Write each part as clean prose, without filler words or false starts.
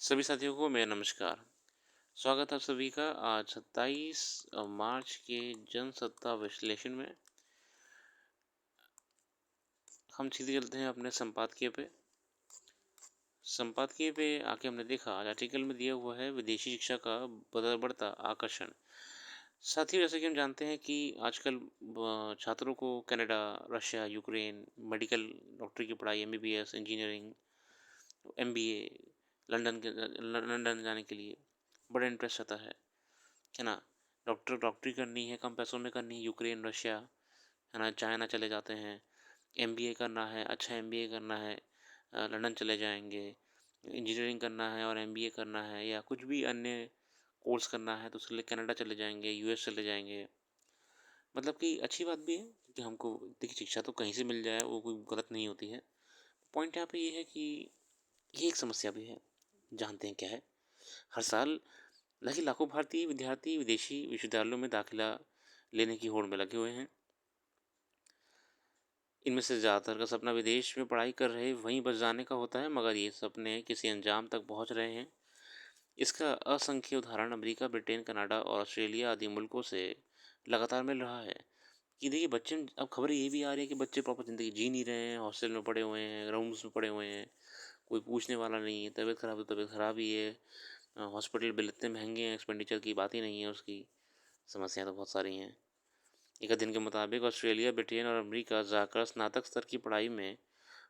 सभी साथियों को मेरा नमस्कार। स्वागत है आप सभी का आज 27 मार्च के जनसत्ता विश्लेषण में। हम सीधे चलते हैं अपने संपादकीय पे। संपादकीय पे आके हमने देखा, आज आर्टिकल में दिया हुआ है विदेशी शिक्षा का बढ़ता आकर्षण। साथियों, जैसे कि हम जानते हैं कि आजकल छात्रों को कनाडा, रशिया, यूक्रेन, मेडिकल, डॉक्टरी की पढ़ाई, एमबीबीएस, इंजीनियरिंग, एमबीए, लंदन जाने के लिए बड़ा इंटरेस्ट आता है ना। डॉक्टरी करनी है, कम पैसों में करनी है, यूक्रेन, रशिया, है ना, चाइना चले जाते हैं। एमबीए करना है, अच्छा एमबीए करना है, लंदन चले जाएंगे। इंजीनियरिंग करना है और एमबीए करना है या कुछ भी अन्य कोर्स करना है तो उसके लिए कनाडा चले जाएंगे, यूएस चले जाएंगे। मतलब कि अच्छी बात भी है कि हमको देखिए, शिक्षा तो कहीं से मिल जाए वो कोई गलत नहीं होती है। पॉइंट यहाँ पे ये है कि ये एक समस्या भी है। जानते हैं क्या है? हर साल लगभग लाखों भारतीय विद्यार्थी विदेशी विश्वविद्यालयों में दाखिला लेने की होड़ में लगे हुए हैं। इनमें से ज़्यादातर का सपना विदेश में पढ़ाई कर रहे वहीं बस जाने का होता है, मगर ये सपने किसी अंजाम तक पहुंच रहे हैं। इसका असंख्य उदाहरण अमेरिका, ब्रिटेन, कनाडा और ऑस्ट्रेलिया आदि मुल्कों से लगातार मिल रहा है। कि देखिए, बच्चे अब खबर ये भी आ रही है कि बच्चे प्रॉपर ज़िंदगी जी नहीं रहे हैं, हॉस्टल में पड़े हुए हैं, रूम्स में पड़े हुए हैं, कोई पूछने वाला नहीं है। तबीयत ख़राब तो तबीयत ख़राब ही है। हॉस्पिटल बिल इतने महंगे हैं, एक्सपेंडिचर की बात ही नहीं है उसकी। समस्याएं तो बहुत सारी हैं। एक अध्ययन के मुताबिक ऑस्ट्रेलिया, ब्रिटेन और अमेरिका जाकर स्नातक स्तर की पढ़ाई में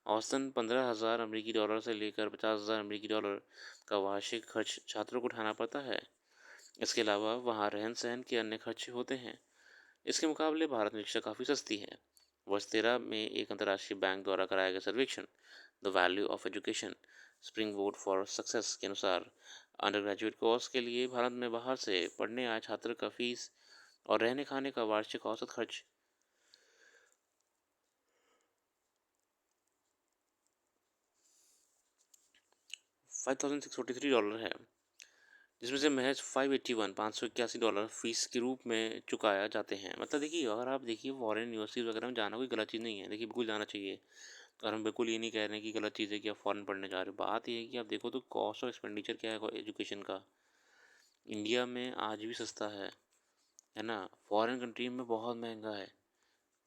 औसतन 15,000 अमेरिकी डॉलर से लेकर 50,000 अमेरिकी डॉलर का वार्षिक खर्च छात्रों को उठाना पड़ता है। इसके अलावा वहाँ रहन सहन के अन्य खर्चे होते हैं। इसके मुकाबले भारत में शिक्षा काफ़ी सस्ती है। वर्ष 13 में एक अंतर्राष्ट्रीय बैंक द्वारा कराया गया सर्वेक्षण the value of education spring board for success के अनुसार अंडर ग्रेजुएट कोर्स के लिए भारत में बाहर से पढ़ने आए छात्र का फीस और रहने खाने का वार्षिक औसत खर्च 5,643 डॉलर है, जिसमें से महज 581 फीस के रूप में चुकाया जाते हैं। मतलब देखिए, अगर आप देखिए फॉरेन यूनिवर्सिटीज़ वगैरह में जाना कोई गलत चीज़ नहीं है। देखिए, बिल्कुल जाना चाहिए। और हम बिल्कुल ये नहीं कह रहे हैं कि गलत चीज़ है कि आप फॉरेन पढ़ने जा रहे हो। बात ये है कि आप देखो तो कॉस्ट ऑफ एक्सपेंडिचर क्या है एजुकेशन का। इंडिया में आज भी सस्ता है ना। फॉरेन कंट्री में बहुत महंगा है।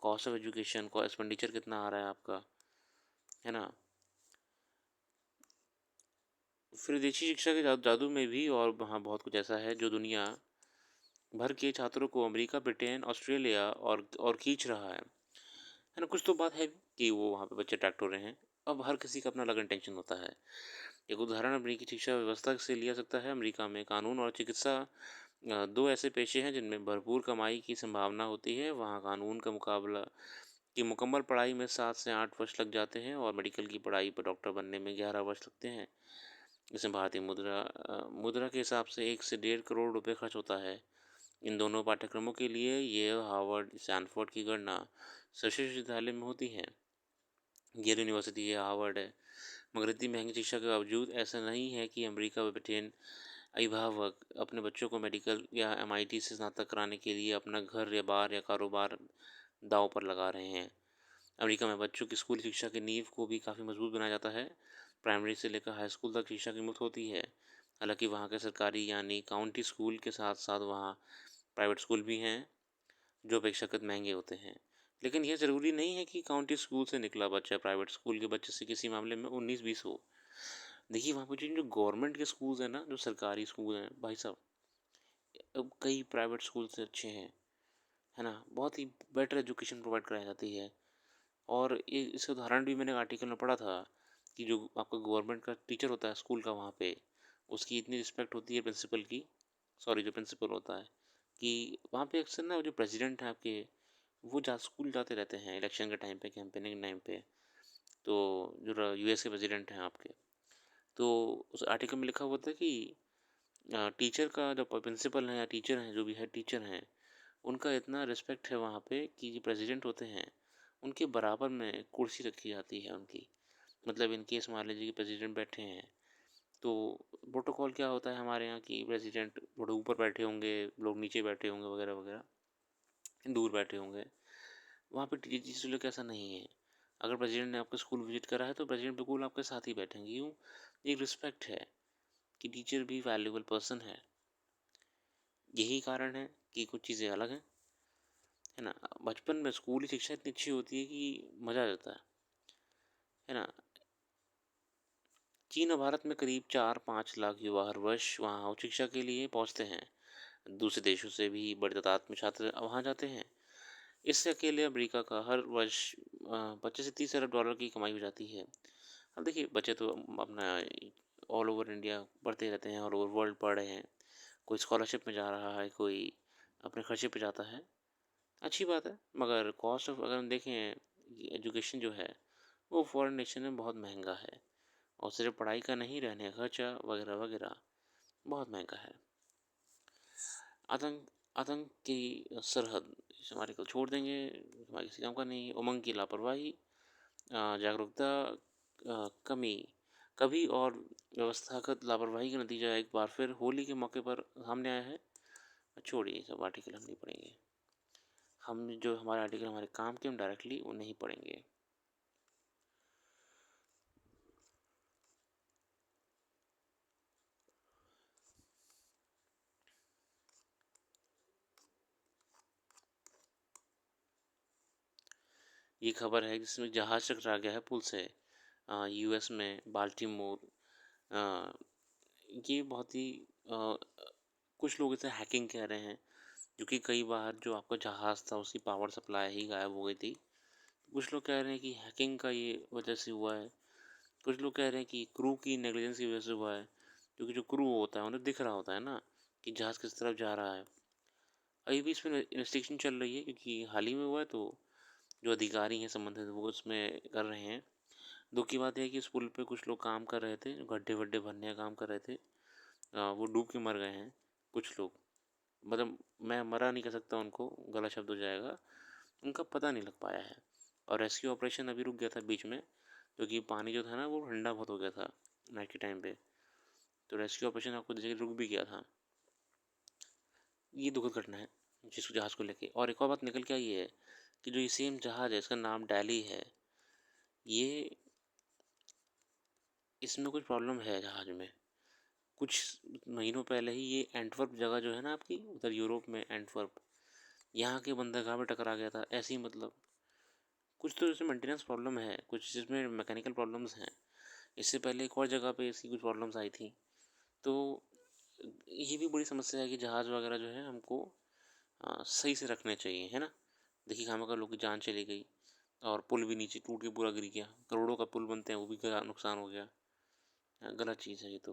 कॉस्ट ऑफ एजुकेशन को एक्सपेंडिचर कितना आ रहा है आपका, है ना। फिर विदेशी शिक्षा के जादू में भी और वहाँ बहुत कुछ ऐसा है जो दुनिया भर के छात्रों को अमेरिका, ब्रिटेन, ऑस्ट्रेलिया और खींच रहा है ना। कुछ तो बात है कि वो वहाँ पे बच्चे अट्रैक्ट हो रहे हैं। अब हर किसी का अपना अलग इंटेंशन होता है। एक उदाहरण अमेरिकी शिक्षा व्यवस्था से लिया सकता है। अमेरिका में कानून और चिकित्सा दो ऐसे पेशे हैं जिनमें भरपूर कमाई की संभावना होती है। वहाँ कानून का मुकाबला की मुकम्मल पढ़ाई में 7 से 8 वर्ष लग जाते हैं और मेडिकल की पढ़ाई पर डॉक्टर बनने में 11 वर्ष लगते हैं। इसमें भारतीय मुद्रा के हिसाब से 1 से 1.5 करोड़ रुपए खर्च होता है। इन दोनों पाठ्यक्रमों के लिए येल, हार्वर्ड, स्टैनफोर्ड की गणना सर्वश्रेष्ठ विश्वविद्यालय में होती है। येल यूनिवर्सिटी है, हार्वर्ड है। मगर इतनी महंगी शिक्षा के बावजूद ऐसा नहीं है कि अमेरिका व ब्रिटेन अभिभावक अपने बच्चों को मेडिकल या एमआईटी से स्नातक कराने के लिए अपना घर या बार या कारोबार दांव पर लगा रहे हैं। अमेरिका में बच्चों की स्कूल शिक्षा की नींव को भी काफ़ी मजबूत बनाया जाता है। प्राइमरी से लेकर हाई स्कूल तक शिक्षा की मुफ्त होती है। हालांकि वहाँ के सरकारी यानी काउंटी स्कूल के साथ साथ वहाँ प्राइवेट स्कूल भी हैं जो अपेक्षाकृत महंगे होते हैं। लेकिन यह ज़रूरी नहीं है कि काउंटी स्कूल से निकला बच्चा प्राइवेट स्कूल के बच्चे से किसी मामले में 19-20 हो। देखिए, वहाँ पर जो गवर्नमेंट के स्कूल्स हैं ना, जो सरकारी स्कूल हैं भाई साहब, अब कई प्राइवेट स्कूल से अच्छे हैं, है ना। बहुत ही बेटर एजुकेशन प्रोवाइड कराई जाती है। और ये इसका उदाहरण भी मैंने आर्टिकल में पढ़ा था कि जो आपका गवर्नमेंट का टीचर होता है स्कूल का, वहाँ पे उसकी इतनी रिस्पेक्ट होती है प्रिंसिपल की, सॉरी, जो प्रिंसिपल होता है, कि वहाँ पे अक्सर ना जो प्रेसिडेंट हैं आपके, वो स्कूल जाते रहते हैं इलेक्शन के टाइम पे, कैंपेनिंग टाइम पे। तो जो यूएस के प्रेसिडेंट हैं आपके, तो उस आर्टिकल में लिखा हुआ था कि टीचर का जो प्रिंसिपल हैं या टीचर हैं, जो भी है टीचर हैं, उनका इतना रिस्पेक्ट है वहाँ पे कि जो प्रेसिडेंट होते हैं उनके बराबर में कुर्सी रखी जाती है उनकी। मतलब इन केस मान लीजिए कि प्रेसिडेंट बैठे हैं तो प्रोटोकॉल क्या होता है हमारे यहाँ कि प्रेसिडेंट थोड़े ऊपर बैठे होंगे, लोग नीचे बैठे होंगे, वगैरह वगैरह, दूर बैठे होंगे। वहाँ पे टीचर लोग ऐसा नहीं है। अगर प्रेसिडेंट ने आपका स्कूल विजिट करा है तो प्रेसिडेंट बिल्कुल आपके साथ ही बैठेंगे। यूँ एक रिस्पेक्ट है कि टीचर भी वैल्यूएबल पर्सन है। यही कारण है कि कुछ चीज़ें अलग हैं, है ना? बचपन में स्कूली शिक्षा इतनी अच्छी होती है कि मज़ा आ जाता है ना? चीन और भारत में करीब 4-5 लाख युवा हर वर्ष वहाँ उच्च शिक्षा के लिए पहुँचते हैं। दूसरे देशों से भी बड़ी तादाद में छात्र वहाँ जाते हैं। इससे अकेले अमेरिका का हर वर्ष 25 से 30 अरब डॉलर की कमाई हो जाती है। अब देखिए, बच्चे तो अपना ऑल ओवर इंडिया पढ़ते रहते हैं, ऑल ओवर वर्ल्ड पढ़ रहे हैं। कोई स्कॉलरशिप में जा रहा है, कोई अपने खर्चे पे जाता है। अच्छी बात है, मगर कॉस्ट ऑफ अगर हम देखें एजुकेशन जो है वो फॉरेन नेशन में बहुत महंगा है। और सिर्फ पढ़ाई का नहीं, रहने का खर्चा वगैरह वगैरह बहुत महंगा है। आतंक आतंक की सरहद इसे हमारे को छोड़ देंगे, हमारे किसी काम का नहीं। उमंग की लापरवाही, जागरूकता कमी कभी और व्यवस्थागत लापरवाही का नतीजा एक बार फिर होली के मौके पर सामने आया है। छोड़िए, ये सब आर्टिकल हम नहीं पढ़ेंगे। हम जो हमारे आर्टिकल हमारे काम के हम डायरेक्टली वो नहीं पढ़ेंगे। ये खबर है जिसमें जहाज टकरा गया है पुल से, यूएस में बाल्टीमोर। अ, ये बहुत ही कुछ लोग इसे हैकिंग कह रहे हैं, क्योंकि कई बार जो आपका जहाज़ था उसकी पावर सप्लाई ही गायब हो गई थी। कुछ लोग कह रहे हैं कि हैकिंग का ये वजह से हुआ है। कुछ लोग कह रहे हैं कि क्रू की नेग्लिजेंस की वजह से हुआ है, क्योंकि जो क्रू होता है उन्हें दिख रहा होता है ना कि जहाज़ किस तरफ जा रहा है। अभी भी इसमें इन्वेस्टिगेशन चल रही है, क्योंकि हाल ही में हुआ है, तो जो अधिकारी हैं संबंधित वो उसमें कर रहे हैं। दुख की बात यह है कि उस पुल पे कुछ लोग काम कर रहे थे, गड्ढे वड्ढे भरने का काम कर रहे थे। वो डूब के मर गए हैं कुछ लोग। मतलब मैं मरा नहीं कह सकता उनको, गलत शब्द हो जाएगा। उनका पता नहीं लग पाया है। और रेस्क्यू ऑपरेशन अभी रुक गया था बीच में, क्योंकि पानी जो था ना वो ठंडा बहुत हो गया था नाइट के टाइम पे। तो रेस्क्यू ऑपरेशन आपको देखिए रुक भी गया था। ये दुखद घटना है जिस जहाज़ को लेके। और एक और बात निकल के आई है कि जो ये सेम जहाज़ है इसका नाम डैली है। ये इसमें कुछ प्रॉब्लम है जहाज़ में। कुछ महीनों पहले ही ये एंटवर्प जगह जो है ना आपकी उधर यूरोप में, एंटवर्प, यहाँ के बंदरगाह में टकरा गया था ऐसे ही। मतलब कुछ तो इसमें मेंटेनेंस प्रॉब्लम है, कुछ इसमें मैकेनिकल प्रॉब्लम्स हैं। इससे पहले एक और जगह पे इसकी कुछ प्रॉब्लम्स आई थी। तो ये भी बड़ी समस्या है कि जहाज़ वगैरह जो है हमको सही से रखने चाहिए, है ना? देखिए खामा का लोग की जान चली गई, और पुल भी नीचे टूट के पूरा गिर गया। करोड़ों का पुल बनते हैं वो भी नुकसान हो गया। गलत चीज़ है ये तो।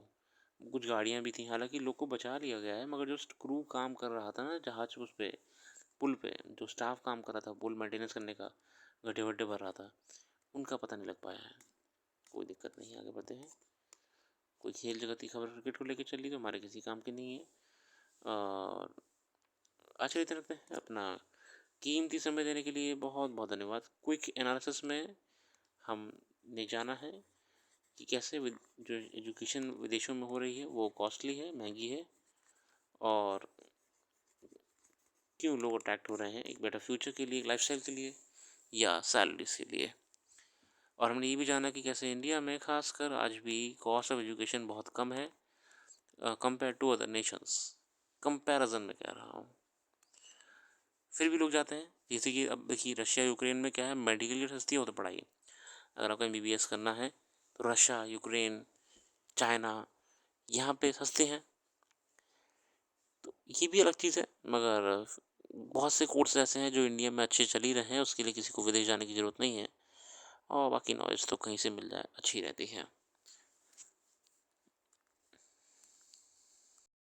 कुछ गाड़ियाँ भी थी, हालांकि लोग को बचा लिया गया है, मगर जो क्रू काम कर रहा था ना जहाज उस पे पुल पे, जो स्टाफ काम कर रहा था पुल मेंटेनेंस करने का, गड्ढे वड्ढे भर रहा था, उनका पता नहीं लग पाया है। कोई दिक्कत नहीं, आगे बढ़ते हैं। कोई खेल जगत की खबर क्रिकेट को लेकर चली तो हमारे किसी काम की नहीं है। और आज के लिए इतना रखते हैं। अपना कीमती समय देने के लिए बहुत बहुत धन्यवाद। क्विक एनालिसिस में हमने जाना है कि कैसे जो एजुकेशन विदेशों में हो रही है वो कॉस्टली है, महंगी है, और क्यों लोग अट्रैक्ट हो रहे हैं एक बेटर फ्यूचर के लिए, एक लाइफस्टाइल के लिए, या सैलरीज के लिए। और हमने ये भी जाना कि कैसे इंडिया में खासकर आज भी कॉस्ट ऑफ एजुकेशन बहुत कम है compare to other nations. Comparison में कह रहा हूँ, फिर भी लोग जाते हैं। जैसे कि अब देखिए रशिया यूक्रेन में क्या है, मेडिकल की सस्ती हो तो पढ़ाई। अगर आपको एमबीबीएस करना है तो रशिया, यूक्रेन, चाइना, यहाँ पे सस्ते हैं। तो ये भी अलग चीज़ है, मगर बहुत से कोर्स ऐसे हैं जो इंडिया में अच्छे चल ही रहे हैं, उसके लिए किसी को विदेश जाने की ज़रूरत नहीं है। और बाकी नॉलेज तो कहीं से मिल जाए अच्छी रहती है।